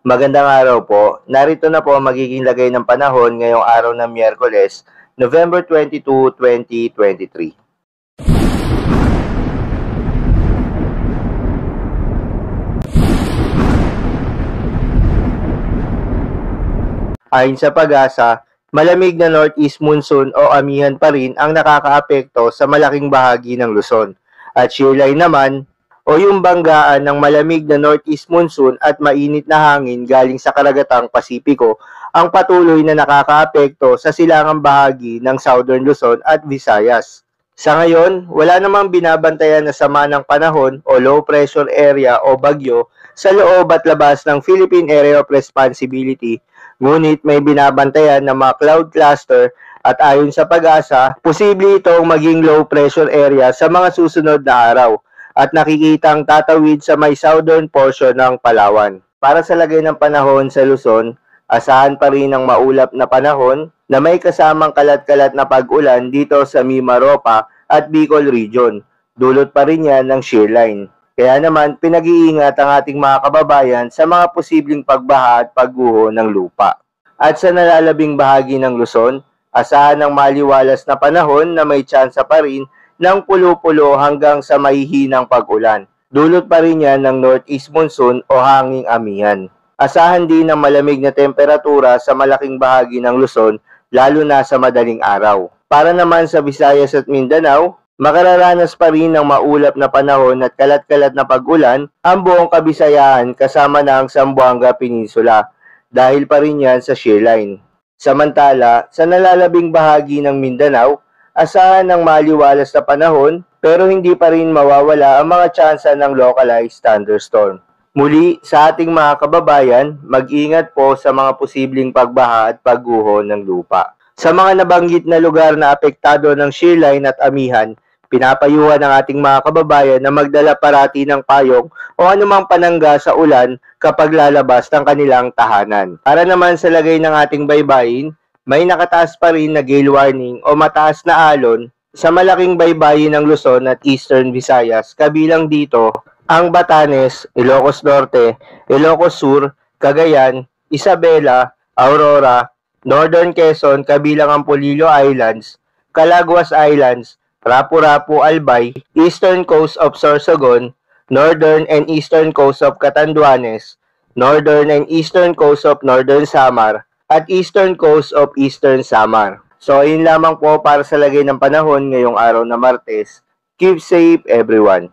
Magandang araw po. Narito na po ang magiging lagay ng panahon ngayong araw ng Miyerkules, November 22, 2023. Ayon sa Pag-asa, malamig na northeast monsoon o amihan pa rin ang nakakaapekto sa malaking bahagi ng Luzon. At shearline naman o yung banggaan ng malamig na northeast monsoon at mainit na hangin galing sa karagatang Pasipiko ang patuloy na nakakaapekto sa silangang bahagi ng Southern Luzon at Visayas. Sa ngayon, wala namang binabantayan na sama ng panahon o low pressure area o bagyo sa loob at labas ng Philippine Area of Responsibility, ngunit may binabantayan na mga cloud cluster at ayon sa Pag-asa, posible itong maging low pressure area sa mga susunod na araw at nakikitang tatawid sa may southern portion ng Palawan. Para sa lagay ng panahon sa Luzon, asahan pa rin ang maulap na panahon na may kasamang kalat-kalat na pag-ulan dito sa Mimaropa at Bicol Region. Dulot pa rin yan ng shearline. Kaya naman, pinag-iingat ang ating mga kababayan sa mga posibleng pagbaha at pagguho ng lupa. At sa nalalabing bahagi ng Luzon, asahan ng maliwalas na panahon na may tsansa pa rin ng pulo-pulo hanggang sa mahihinang pag-ulan. Dulot pa rin yan ng northeast monsoon o hanging amihan. Asahan din ng malamig na temperatura sa malaking bahagi ng Luzon, lalo na sa madaling araw. Para naman sa Visayas at Mindanao, makararanas pa rin ng maulap na panahon at kalat-kalat na pag-ulan ang buong Kabisayan kasama ng Zamboanga Peninsula dahil pa rin yan sa shearline. Samantala, sa nalalabing bahagi ng Mindanao, asahan ng maliwalas na panahon pero hindi pa rin mawawala ang mga tsansa ng localized thunderstorm. Muli, sa ating mga kababayan, mag-ingat po sa mga posibleng pagbaha at pagguho ng lupa. Sa mga nabanggit na lugar na apektado ng shearline at amihan, pinapayuhan ng ating mga kababayan na magdala parati ng payong o anumang panangga sa ulan kapag lalabas ng kanilang tahanan. Para naman sa lagay ng ating baybayin, may nakataas pa rin na gale warning o mataas na alon sa malaking baybayin ng Luzon at Eastern Visayas, kabilang dito ang Batanes, Ilocos Norte, Ilocos Sur, Cagayan, Isabela, Aurora, Northern Quezon kabilang ang Polillo Islands, Calaguas Islands, Rapu-Rapu, Albay, Eastern Coast of Sorsogon, Northern and Eastern Coast of Catanduanes, Northern and Eastern Coast of Northern Samar, at Eastern Coast of Eastern Samar. So, ayun lamang po para sa lagay ng panahon ngayong araw na Martes. Keep safe, everyone.